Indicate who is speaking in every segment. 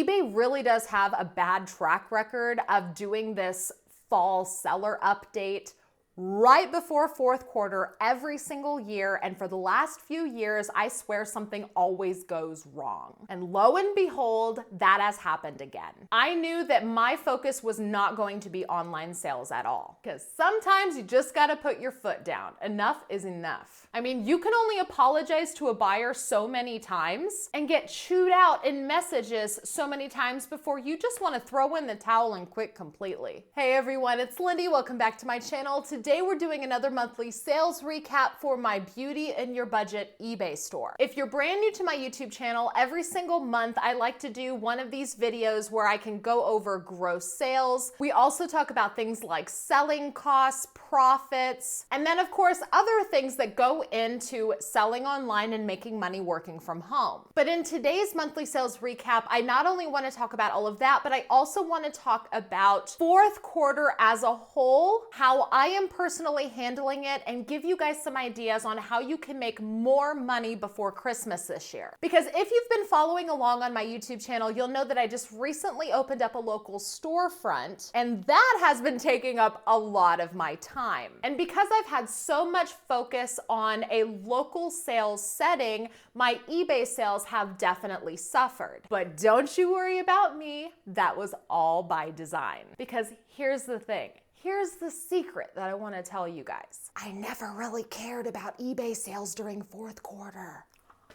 Speaker 1: eBay really does have a bad track record of doing this fall seller update right before fourth quarter every single year, and for the last few years, I swear something always goes wrong. And lo and behold, that has happened again. I knew that my focus was not going to be online sales at all, because sometimes you just gotta put your foot down. Enough is enough. I mean, you can only apologize to a buyer so many times and get chewed out in messages so many times before you just wanna throw in the towel and quit completely. Hey everyone, it's Lindey. Welcome back to my channel. Today we're doing another monthly sales recap for my Beauty in Your Budget eBay store. If you're brand new to my YouTube channel, every single month I like to do one of these videos where I can go over gross sales. We also talk about things like selling costs, profits, and then of course other things that go into selling online and making money working from home. But in today's monthly sales recap, I not only want to talk about all of that, but I also want to talk about fourth quarter as a whole, how I am personally handling it, and give you guys some ideas on how you can make more money before Christmas this year. Because if you've been following along on my YouTube channel, you'll know that I just recently opened up a local storefront, and that has been taking up a lot of my time. And because I've had so much focus on a local sales setting, my eBay sales have definitely suffered. But don't you worry about me, that was all by design. Because here's the thing. Here's the secret that I want to tell you guys. I never really cared about eBay sales during fourth quarter.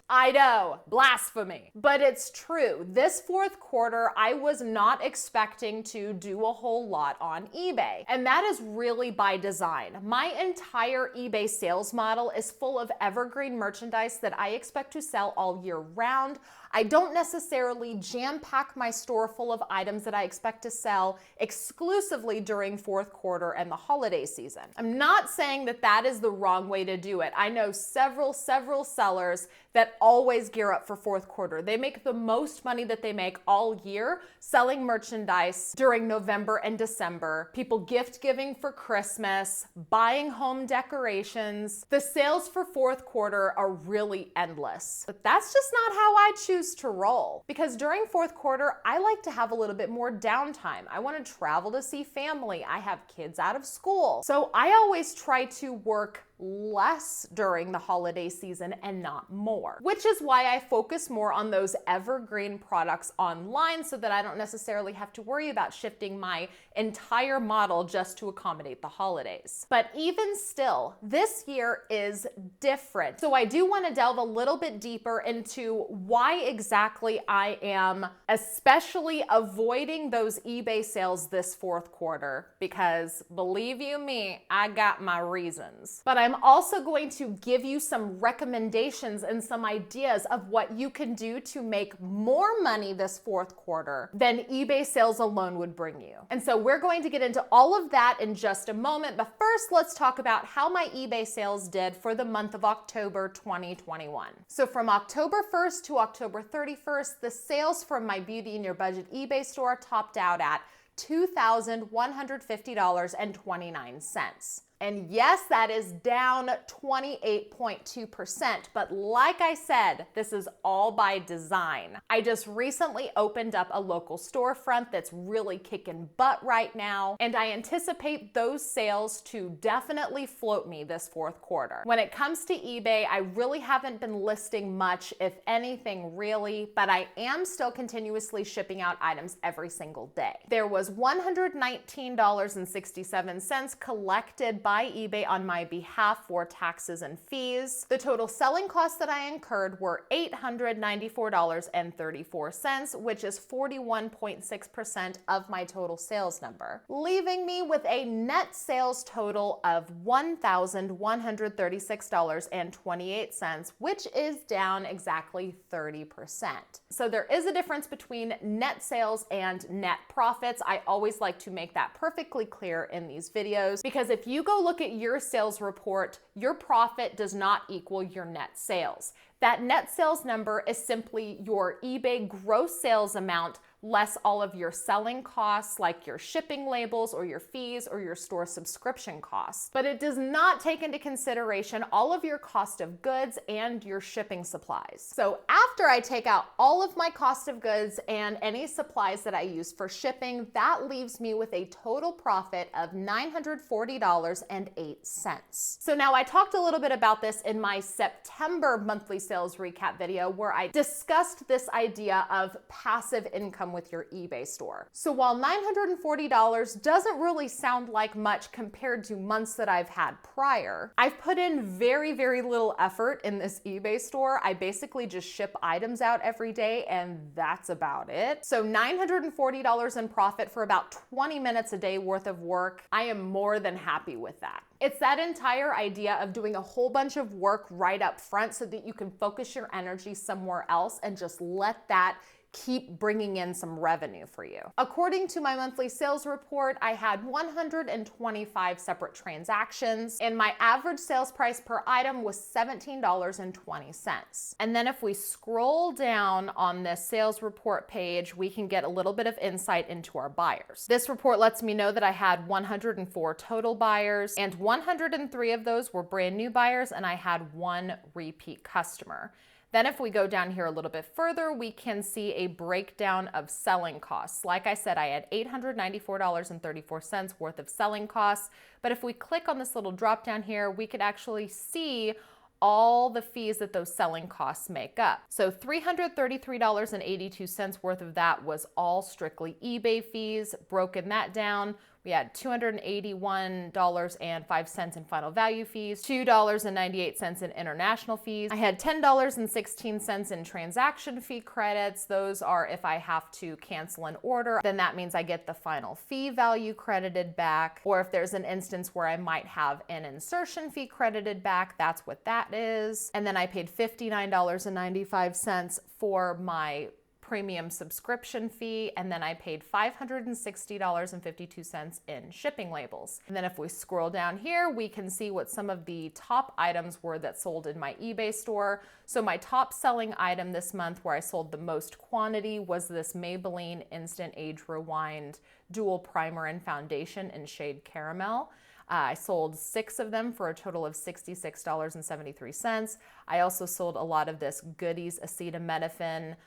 Speaker 1: I know, blasphemy, but it's true. This fourth quarter, I was not expecting to do a whole lot on eBay, and that is really by design. My entire eBay sales model is full of evergreen merchandise that I expect to sell all year round. I don't necessarily jam-pack my store full of items that I expect to sell exclusively during fourth quarter and the holiday season. I'm not saying that that is the wrong way to do it. I know several sellers that always gear up for fourth quarter. They make the most money that they make all year selling merchandise during November and December. People gift giving for Christmas, buying home decorations. The sales for fourth quarter are really endless. But that's just not how I choose to roll, because during fourth quarter, I like to have a little bit more downtime. I want to travel to see family. I have kids out of school. So I always try to work less during the holiday season and not more, which is why I focus more on those evergreen products online so that I don't necessarily have to worry about shifting my entire model just to accommodate the holidays. But even still, this year is different. So I do want to delve a little bit deeper into why exactly I am especially avoiding those eBay sales this fourth quarter, because believe you me, I got my reasons. But I'm also going to give you some recommendations and some ideas of what you can do to make more money this fourth quarter than eBay sales alone would bring you. And so we're going to get into all of that in just a moment, but first let's talk about how my eBay sales did for the month of October 2021. So from October 1st to October 31st, the sales from my Beauty in Your Budget eBay store topped out at $2,150.29. And yes, that is down 28.2%, but like I said, this is all by design. I just recently opened up a local storefront that's really kicking butt right now, and I anticipate those sales to definitely float me this fourth quarter. When it comes to eBay, I really haven't been listing much, if anything really, but I am still continuously shipping out items every single day. There was $119.67 collected by eBay on my behalf for taxes and fees. The total selling costs that I incurred were $894.34, which is 41.6% of my total sales number, leaving me with a net sales total of $1,136.28, which is down exactly 30%. So there is a difference between net sales and net profits. I always like to make that perfectly clear in these videos, because if you go look at your sales report, your profit does not equal your net sales. That net sales number is simply your eBay gross sales amount less all of your selling costs like your shipping labels or your fees or your store subscription costs. But it does not take into consideration all of your cost of goods and your shipping supplies. So after I take out all of my cost of goods and any supplies that I use for shipping, that leaves me with a total profit of $940.08. So now I talked a little bit about this in my September monthly sales recap video where I discussed this idea of passive income with your eBay store. So while $940 doesn't really sound like much compared to months that I've had prior, I've put in very, very little effort in this eBay store. I basically just ship items out every day and that's about it. So $940 in profit for about 20 minutes a day worth of work. I am more than happy with that. It's that entire idea of doing a whole bunch of work right up front so that you can focus your energy somewhere else and just let that keep bringing in some revenue for you. According to my monthly sales report, I had 125 separate transactions and my average sales price per item was $17.20. And then if we scroll down on this sales report page, we can get a little bit of insight into our buyers. This report lets me know that I had 104 total buyers and 103 of those were brand new buyers and I had one repeat customer. Then if we go down here a little bit further, we can see a breakdown of selling costs. Like I said, I had $894.34 worth of selling costs. But if we click on this little drop down here, we could actually see all the fees that those selling costs make up. So $333.82 worth of that was all strictly eBay fees. Broken that down, we had $281.05 in final value fees, $2.98 in international fees. I had $10.16 in transaction fee credits. Those are if I have to cancel an order, then that means I get the final fee value credited back. Or if there's an instance where I might have an insertion fee credited back, that's what that is. And then I paid $59.95 for my premium subscription fee, and then I paid $560.52 in shipping labels. And then if we scroll down here, we can see what some of the top items were that sold in my eBay store. So my top selling item this month where I sold the most quantity was this Maybelline Instant Age Rewind Dual Primer and Foundation in shade Caramel. I sold 6 of them for a total of $66.73. I also sold a lot of this Goodies acetaminophen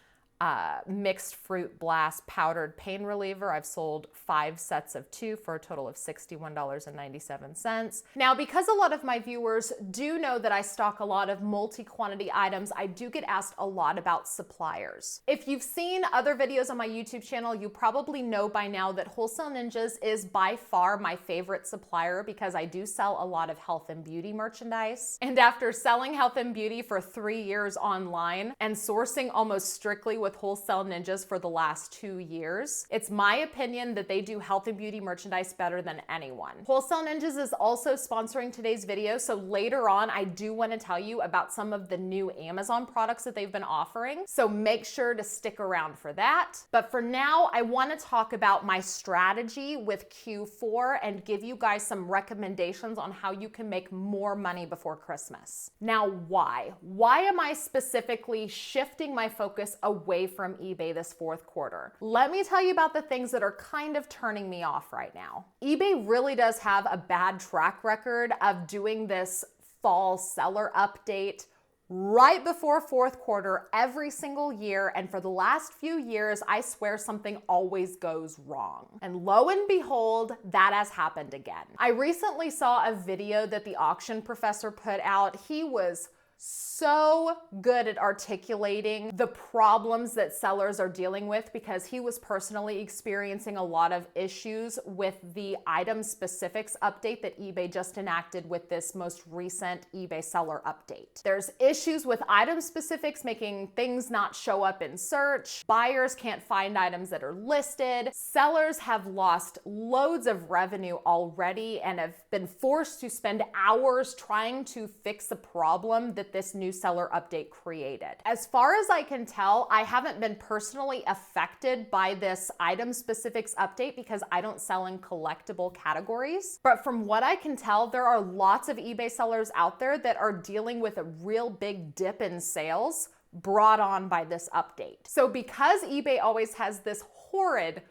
Speaker 1: mixed fruit blast powdered pain reliever. I've sold 5 sets of 2 for a total of $61.97. Now, because a lot of my viewers do know that I stock a lot of multi-quantity items, I do get asked a lot about suppliers. If you've seen other videos on my YouTube channel, you probably know by now that Wholesale Ninjas is by far my favorite supplier because I do sell a lot of health and beauty merchandise. And after selling health and beauty for 3 years online and sourcing almost strictly with Wholesale Ninjas for the last 2 years, it's my opinion that they do health and beauty merchandise better than anyone. Wholesale Ninjas is also sponsoring today's video, so later on I do want to tell you about some of the new Amazon products that they've been offering, so make sure to stick around for that. But for now, I want to talk about my strategy with Q4 and give you guys some recommendations on how you can make more money before Christmas. Now, why? Why am I specifically shifting my focus away from eBay this fourth quarter? Let me tell you about the things that are kind of turning me off right now. eBay really does have a bad track record of doing this fall seller update right before fourth quarter every single year, and for the last few years, I swear something always goes wrong. And lo and behold, that has happened again. I recently saw a video that the auction professor put out. He was so good at articulating the problems that sellers are dealing with because he was personally experiencing a lot of issues with the item specifics update that eBay just enacted with this most recent eBay seller update. There's issues with item specifics making things not show up in search. Buyers can't find items that are listed. Sellers have lost loads of revenue already and have been forced to spend hours trying to fix a problem that this new seller update created. As far as I can tell, I haven't been personally affected by this item specifics update because I don't sell in collectible categories. But from what I can tell, there are lots of eBay sellers out there that are dealing with a real big dip in sales brought on by this update. So because eBay always has this horrid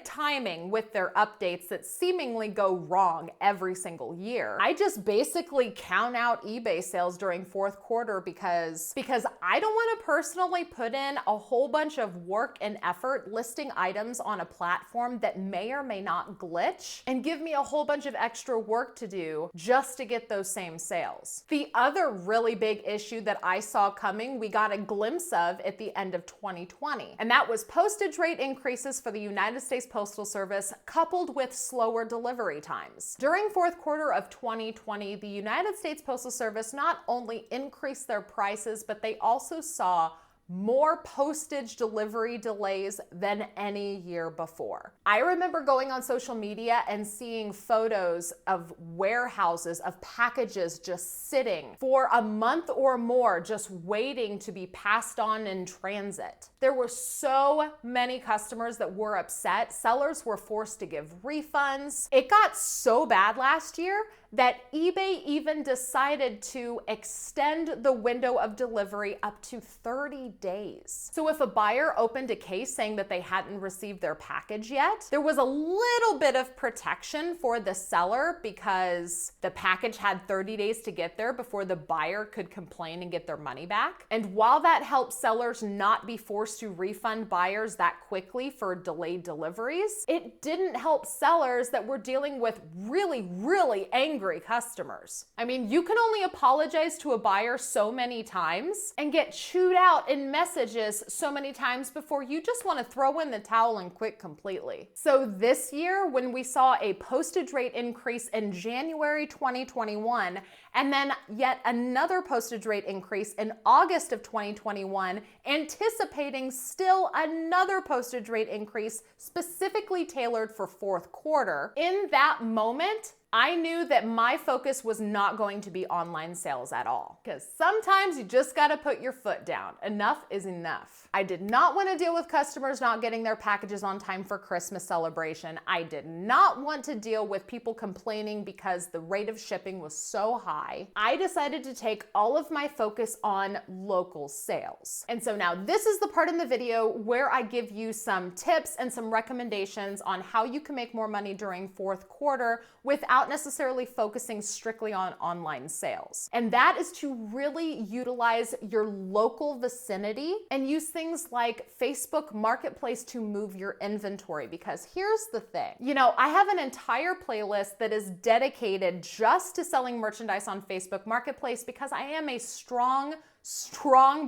Speaker 1: timing with their updates that seemingly go wrong every single year, I just basically count out eBay sales during fourth quarter because I don't want to personally put in a whole bunch of work and effort listing items on a platform that may or may not glitch and give me a whole bunch of extra work to do just to get those same sales. The other really big issue that I saw coming, we got a glimpse of at the end of 2020, and that was postage rate increases for the United States Postal Service coupled with slower delivery times. During fourth quarter of 2020, the United States Postal Service not only increased their prices, but they also saw more postage delivery delays than any year before. I remember going on social media and seeing photos of warehouses of packages just sitting for a month or more, just waiting to be passed on in transit. There were so many customers that were upset. Sellers were forced to give refunds. It got so bad last year that eBay even decided to extend the window of delivery up to 30 days. So if a buyer opened a case saying that they hadn't received their package yet, there was a little bit of protection for the seller because the package had 30 days to get there before the buyer could complain and get their money back. And while that helped sellers not be forced to refund buyers that quickly for delayed deliveries, it didn't help sellers that were dealing with really angry customers. I mean, you can only apologize to a buyer so many times and get chewed out in messages so many times before you just want to throw in the towel and quit completely. So this year, when we saw a postage rate increase in January 2021, and then yet another postage rate increase in August of 2021, anticipating still another postage rate increase specifically tailored for fourth quarter, in that moment, I knew that my focus was not going to be online sales at all, because sometimes you just got to put your foot down. Enough is enough. I did not want to deal with customers not getting their packages on time for Christmas celebration. I did not want to deal with people complaining because the rate of shipping was so high. I decided to take all of my focus on local sales. And so now this is the part in the video where I give you some tips and some recommendations on how you can make more money during fourth quarter without necessarily focusing strictly on online sales. And that is to really utilize your local vicinity and use things like Facebook Marketplace to move your inventory. Because here's the thing, I have an entire playlist that is dedicated just to selling merchandise on Facebook Marketplace because I am a strong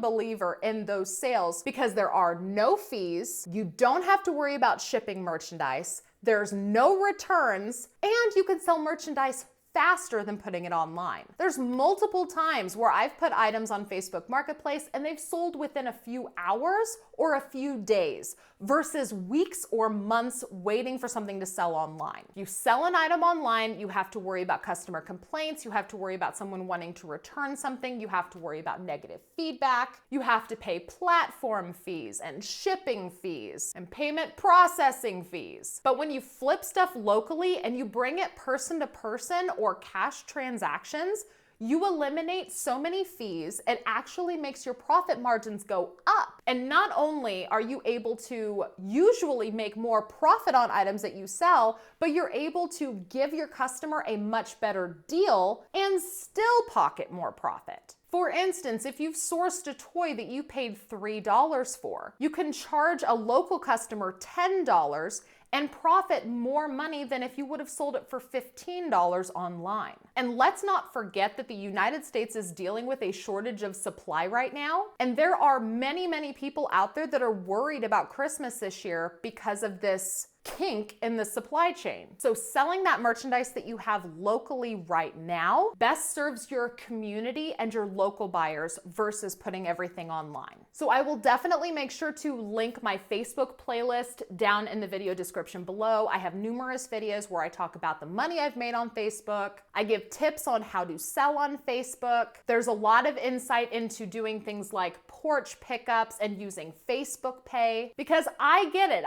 Speaker 1: believer in those sales because there are no fees, you don't have to worry about shipping merchandise, there's no returns, and you can sell merchandise faster than putting it online. There's multiple times where I've put items on Facebook Marketplace and they've sold within a few hours or a few days versus weeks or months waiting for something to sell online. You sell an item online, you have to worry about customer complaints, you have to worry about someone wanting to return something, you have to worry about negative feedback, you have to pay platform fees and shipping fees and payment processing fees. But when you flip stuff locally and you bring it person to person or cash transactions, you eliminate so many fees, it actually makes your profit margins go up. And not only are you able to usually make more profit on items that you sell, but you're able to give your customer a much better deal and still pocket more profit. For instance, if you've sourced a toy that you paid $3 for, you can charge a local customer $10 and profit more money than if you would have sold it for $15 online. And let's not forget that the United States is dealing with a shortage of supply right now. And there are many people out there that are worried about Christmas this year because of this kink in the supply chain. So selling that merchandise that you have locally right now best serves your community and your local buyers versus putting everything online. So I will definitely make sure to link my Facebook playlist down in the video description below. I have numerous videos where I talk about the money I've made on Facebook. I give tips on how to sell on Facebook. There's a lot of insight into doing things like porch pickups and using Facebook Pay, because I get it.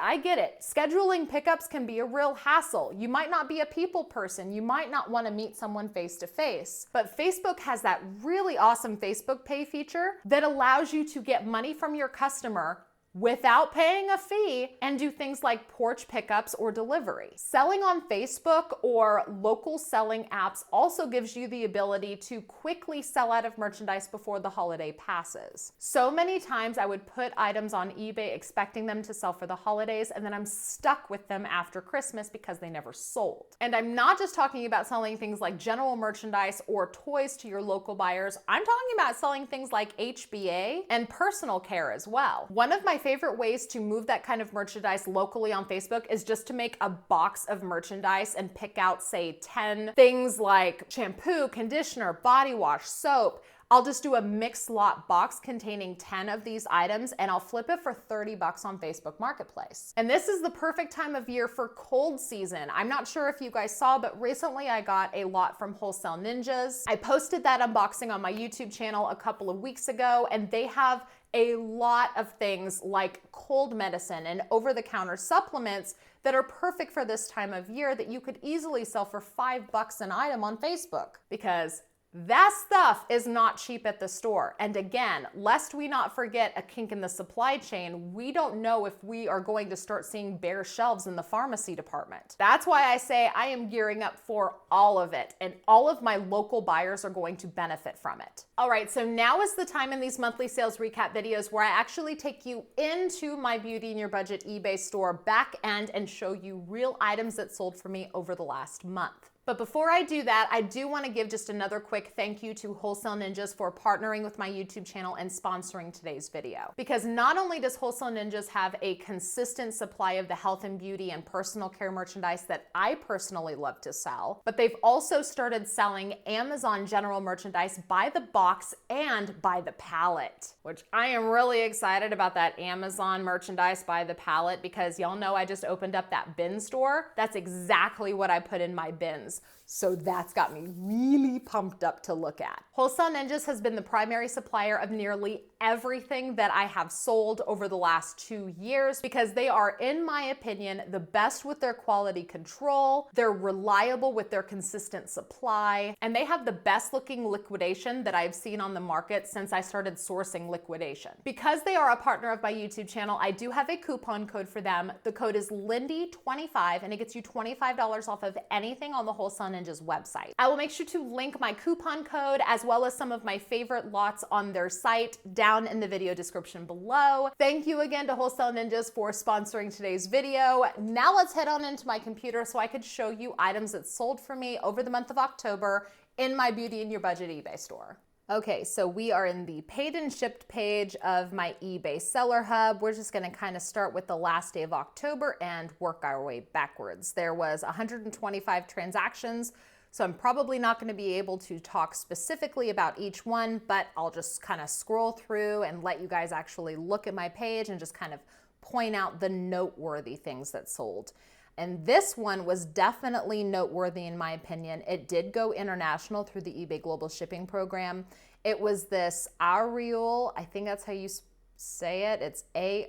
Speaker 1: Scheduling pickups can be a real hassle. You might not be a people person. You might not want to meet someone face to face, but Facebook has that really awesome Facebook Pay feature that allows you to get money from your customer without paying a fee and do things like porch pickups or delivery. Selling on Facebook or local selling apps also gives you the ability to quickly sell out of merchandise before the holiday passes. So many times I would put items on eBay expecting them to sell for the holidays, and then I'm stuck with them after Christmas because they never sold. And I'm not just talking about selling things like general merchandise or toys to your local buyers. I'm talking about selling things like HBA and personal care as well. One of my favorite ways to move that kind of merchandise locally on Facebook is just to make a box of merchandise and pick out, say, 10 things like shampoo, conditioner, body wash, soap. I'll just do a mixed lot box containing 10 of these items, and I'll flip it for 30 bucks on Facebook Marketplace. And this is the perfect time of year for cold season. I'm not sure if you guys saw, but recently I got a lot from Wholesale Ninjas. I posted that unboxing on my YouTube channel a couple of weeks ago, and they have a lot of things like cold medicine and over-the-counter supplements that are perfect for this time of year that you could easily sell for $5 an item on Facebook, because that stuff is not cheap at the store. And again, lest we not forget a kink in the supply chain, we don't know if we are going to start seeing bare shelves in the pharmacy department. That's why I say I am gearing up for all of it, and all of my local buyers are going to benefit from it. All right, so now is the time in these monthly sales recap videos where I actually take you into my Beauty in Your Budget eBay store back end and show you real items that sold for me over the last month. But before I do that, I do want to give just another quick thank you to Wholesale Ninjas for partnering with my YouTube channel and sponsoring today's video. Because not only does Wholesale Ninjas have a consistent supply of the health and beauty and personal care merchandise that I personally love to sell, but they've also started selling Amazon general merchandise by the box and by the pallet, which I am really excited about that Amazon merchandise by the pallet, because y'all know I just opened up that bin store. That's exactly what I put in my bins. So that's got me really pumped up to look at. Wholesale Ninjas has been the primary supplier of nearly everything that I have sold over the last 2 years, because they are, in my opinion, the best with their quality control. They're reliable with their consistent supply, and they have the best looking liquidation that I've seen on the market since I started sourcing liquidation. Because they are a partner of my YouTube channel, I do have a coupon code for them. The code is Lindey25, and it gets you $25 off of anything on the Wholesale Ninjas website. I will make sure to link my coupon code as well as some of my favorite lots on their site down in the video description below. Thank you again to Wholesale Ninjas for sponsoring today's video. Now let's head on into my computer so I could show you items that sold for me over the month of October in my Beauty in Your Budget eBay store. Okay, so we are in the paid and shipped page of my eBay Seller Hub. We're just gonna kind of start with the last day of October and work our way backwards. There was 125 transactions, so I'm probably not gonna be able to talk specifically about each one, but I'll just kind of scroll through and let you guys actually look at my page and just kind of point out the noteworthy things that sold. And this one was definitely noteworthy in my opinion. It did go international through the eBay Global Shipping Program. It was this Ariul, I think that's how you say it. It's A-R-I-U-L,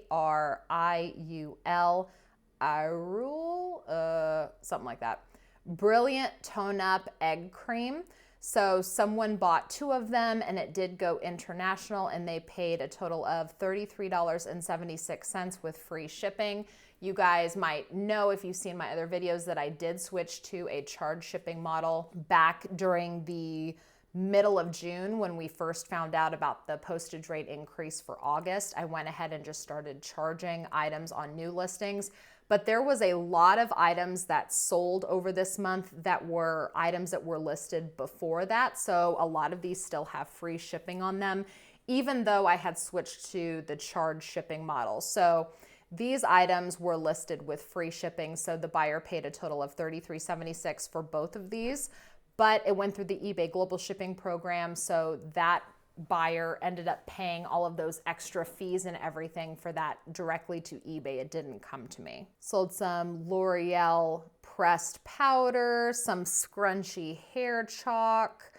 Speaker 1: Ariul, something like that. Brilliant Tone Up Egg Cream. So someone bought 2 of them and it did go international, and they paid a total of $33.76 with free shipping. You guys might know, if you've seen my other videos, that I did switch to a charge shipping model back during the middle of June when we first found out about the postage rate increase for August. I went ahead and just started charging items on new listings. But there was a lot of items that sold over this month that were items that were listed before that. So a lot of these still have free shipping on them, even though I had switched to the charge shipping model. So these items were listed with free shipping, so the buyer paid a total of $33.76 for both of these, but it went through the eBay Global Shipping Program, so that buyer ended up paying all of those extra fees and everything for that directly to eBay. It didn't come to me. Sold some L'Oreal pressed powder, some scrunchy hair chalk.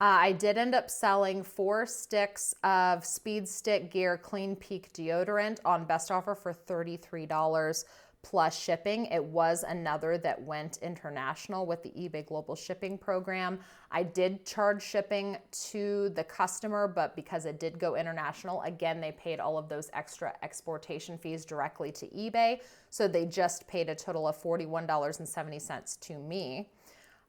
Speaker 1: I did end up selling 4 sticks of Speed Stick Gear Clean Peak deodorant on best offer for $33 plus shipping. It was another that went international with the eBay Global Shipping Program. I did charge shipping to the customer, but because it did go international, again, they paid all of those extra exportation fees directly to eBay. So they just paid a total of $41.70 to me.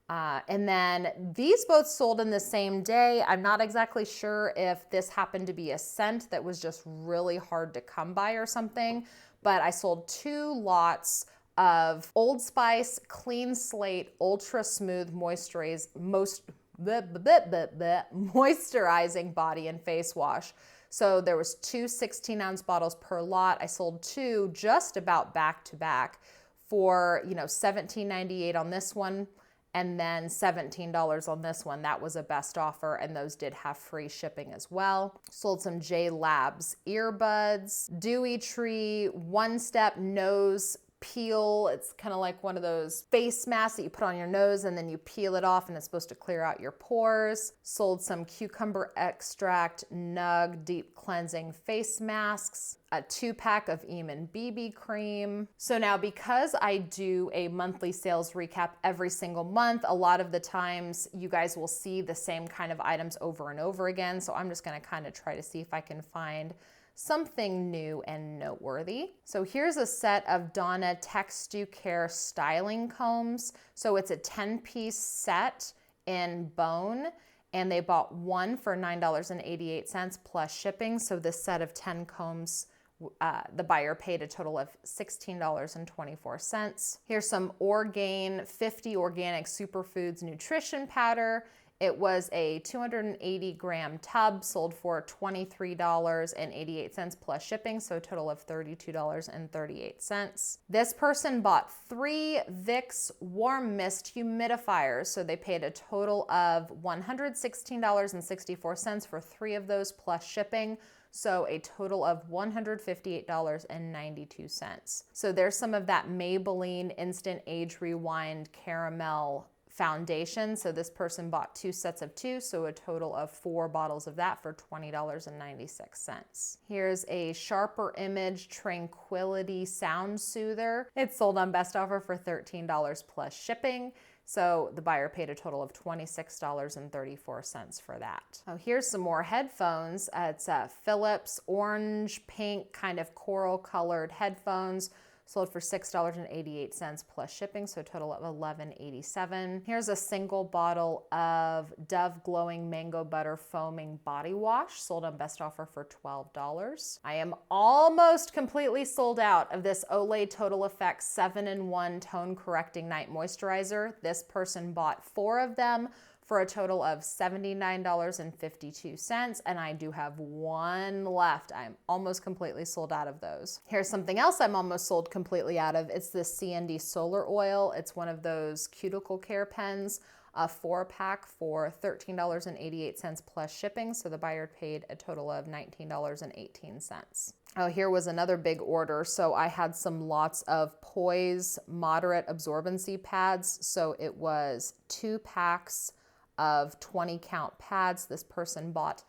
Speaker 1: And then these both sold in the same day. I'm not exactly sure if this happened to be a scent that was just really hard to come by or something, but I sold 2 lots of Old Spice Clean Slate Ultra Smooth moisturizing body and face wash. So there was 2 16-ounce bottles per lot. I sold 2 just about back to back for, $17.98 on this one, and then $17 on this one. That was a best offer, and those did have free shipping as well. Sold some J Labs earbuds, Dewy Tree One Step Nose Peel. It's kind of like one of those face masks that you put on your nose and then you peel it off and it's supposed to clear out your pores. Sold some Cucumber Extract Nug Deep Cleansing Face Masks, a 2-pack of Eamon BB cream. So now, because I do a monthly sales recap every single month, a lot of the times you guys will see the same kind of items over and over again. So I'm just gonna kind of try to see if I can find something new and noteworthy. So here's a set of Donna Text2Care styling combs. So it's a 10-piece set in bone, and they bought 1 for $9.88 plus shipping. So this set of 10 combs, the buyer paid a total of $16.24. Here's some Orgain 50 Organic Superfoods Nutrition Powder. It was a 280-gram tub, sold for $23.88 plus shipping, so a total of $32.38. This person bought 3 Vicks Warm Mist humidifiers, so they paid a total of $116.64 for 3 of those plus shipping, so a total of $158.92. So there's some of that Maybelline Instant Age Rewind Caramel foundation. So this person bought 2 sets of 2, so a total of 4 bottles of that for $20.96. Here's a Sharper Image Tranquility Sound Soother. It's sold on best offer for $13 plus shipping. So the buyer paid a total of $26.34 for that. Oh, here's some more headphones. It's Philips orange, pink, kind of coral colored headphones. Sold for $6.88 plus shipping, so a total of $11.87. Here's a single bottle of Dove Glowing Mango Butter Foaming Body Wash, sold on best offer for $12. I am almost completely sold out of this Olay Total Effects 7-in-1 Tone Correcting Night Moisturizer. This person bought 4 of them for a total of $79.52, and I do have 1 left. I'm almost completely sold out of those. Here's something else I'm almost sold completely out of. It's this CND Solar Oil. It's one of those cuticle care pens, a 4-pack for $13.88 plus shipping, so the buyer paid a total of $19.18. Oh, here was another big order. So I had some lots of Poise Moderate Absorbency pads. So it was 2 packs of 20 count pads. This person bought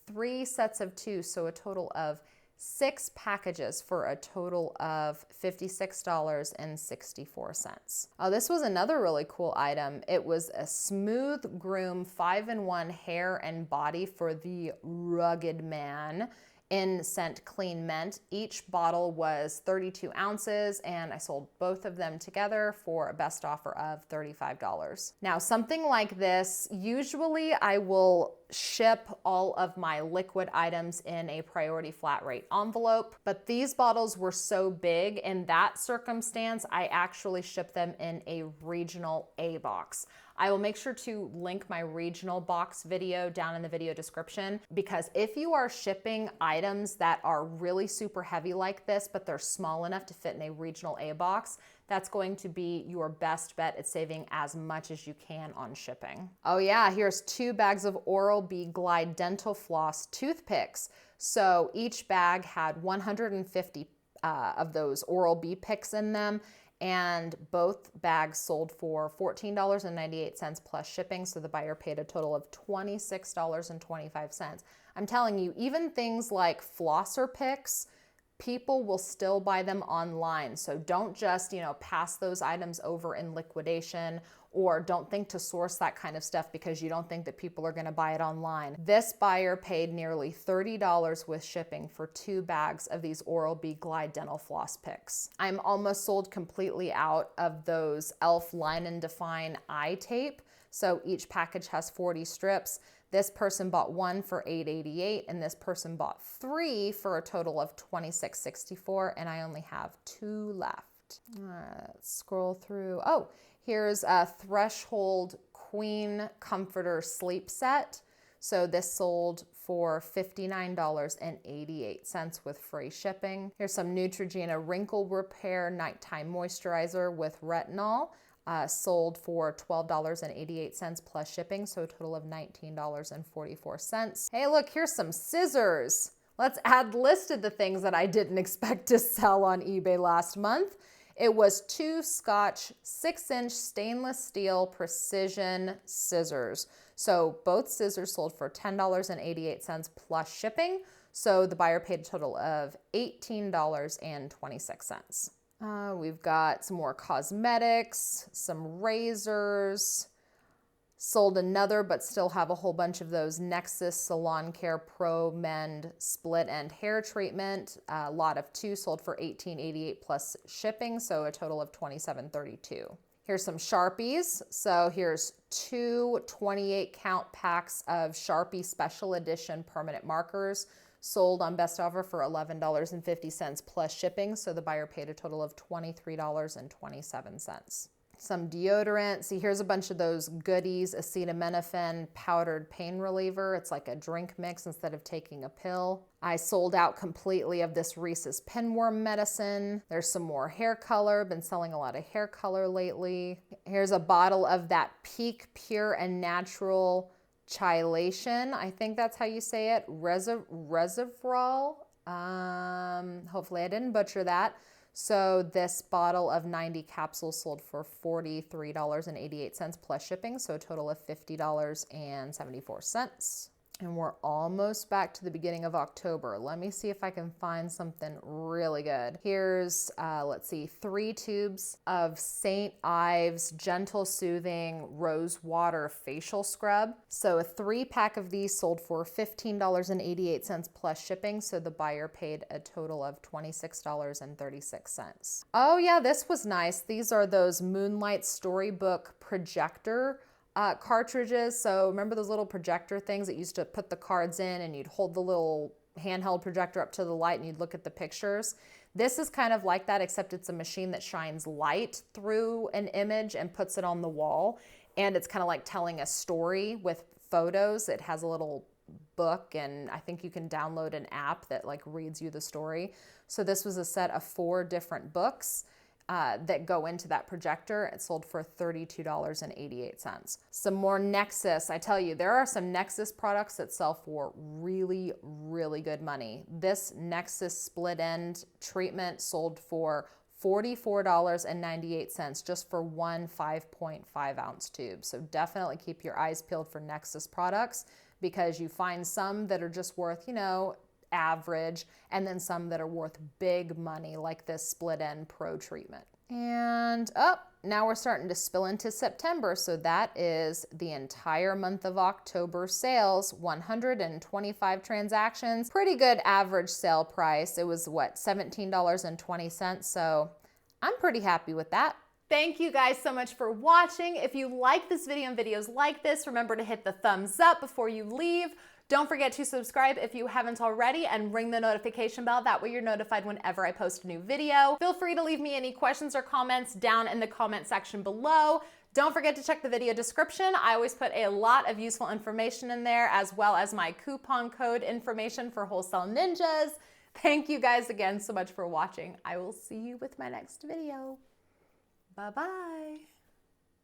Speaker 1: 3 sets of 2, so a total of 6 packages for a total of $56.64. Oh, this was another really cool item. It was a Smooth Groom 5-in-1 hair and body for the rugged man in scent Clean Mint. Each bottle was 32 ounces, and I sold both of them together for a best offer of $35. Now, something like this, usually I will ship all of my liquid items in a priority flat rate envelope, but these bottles were so big, in that circumstance, I actually shipped them in a regional A box. I will make sure to link my regional box video down in the video description, because if you are shipping items that are really super heavy like this, but they're small enough to fit in a regional A box, that's going to be your best bet at saving as much as you can on shipping. Oh yeah, here's 2 bags of Oral-B Glide Dental Floss toothpicks. So each bag had 150 of those Oral-B picks in them, and both bags sold for $14.98 plus shipping, so the buyer paid a total of $26.25. I'm telling you, even things like flosser picks, people will still buy them online. So don't just, pass those items over in liquidation, or don't think to source that kind of stuff because you don't think that people are gonna buy it online. This buyer paid nearly $30 with shipping for 2 bags of these Oral-B Glide Dental Floss picks. I'm almost sold completely out of those e.l.f. Line and Define eye tape. So each package has 40 strips. This person bought 1 for $8.88, and this person bought 3 for a total of $26.64, and I only have 2 left. Let's scroll through. Oh, here's a Threshold Queen Comforter Sleep Set. So this sold for $59.88 with free shipping. Here's some Neutrogena Wrinkle Repair Nighttime Moisturizer with retinol. Sold for $12.88 plus shipping, so a total of $19.44. Hey, look, here's some scissors. Let's add listed the things that I didn't expect to sell on eBay last month. It was 2 Scotch 6-inch stainless steel precision scissors. So both scissors sold for $10.88 plus shipping, so the buyer paid a total of $18.26. We've got some more cosmetics, some razors, sold another but still have a whole bunch of those Nexus Salon Care Pro Mend Split End Hair Treatment. A lot of 2 sold for $18.88 plus shipping, so a total of $27.32. Here's some Sharpies. So here's 2 28 count packs of Sharpie Special Edition permanent markers, sold on best offer for $11.50 plus shipping, so the buyer paid a total of $23.27. Some deodorant. See, here's a bunch of those goodies, acetaminophen powdered pain reliever. It's like a drink mix instead of taking a pill. I sold out completely of this Reese's pinworm medicine. There's some more hair color. Been selling a lot of hair color lately. Here's a bottle of that Peak Pure and Natural Chilation, I think that's how you say it, Reservoir. Hopefully I didn't butcher that. So this bottle of 90 capsules sold for $43.88 plus shipping, so a total of $50.74. And we're almost back to the beginning of October. Let me see if I can find something really good. Here's, let's see, 3 tubes of St. Ives Gentle Soothing Rose Water Facial Scrub. So a 3-pack of these sold for $15.88 plus shipping, so the buyer paid a total of $26.36. Oh yeah, this was nice. These are those Moonlight Storybook Projector cartridges. So remember those little projector things that used to put the cards in and you'd hold the little handheld projector up to the light and you'd look at the pictures? This is kind of like that, except it's a machine that shines light through an image and puts it on the wall. And it's kind of like telling a story with photos. It has a little book, and I think you can download an app that like reads you the story. So this was a set of 4 different books that go into that projector. It sold for $32.88. Some more Nexus. I tell you, there are some Nexus products that sell for really, really good money. This Nexus split end treatment sold for $44.98 just for one 5.5 ounce tube. So definitely keep your eyes peeled for Nexus products, because you find some that are just worth, average, and then some that are worth big money, like this split end pro treatment. And now we're starting to spill into September, so that is the entire month of October sales. 125 transactions, pretty good average sale price. It was what, $17.20, so I'm pretty happy with that. Thank you guys so much for watching. If you like this video and videos like this, remember to hit the thumbs up before you leave. Don't forget to subscribe if you haven't already, and ring the notification bell. That way you're notified whenever I post a new video. Feel free to leave me any questions or comments down in the comment section below. Don't forget to check the video description. I always put a lot of useful information in there, as well as my coupon code information for Wholesale Ninjas. Thank you guys again so much for watching. I will see you with my next video. Bye-bye.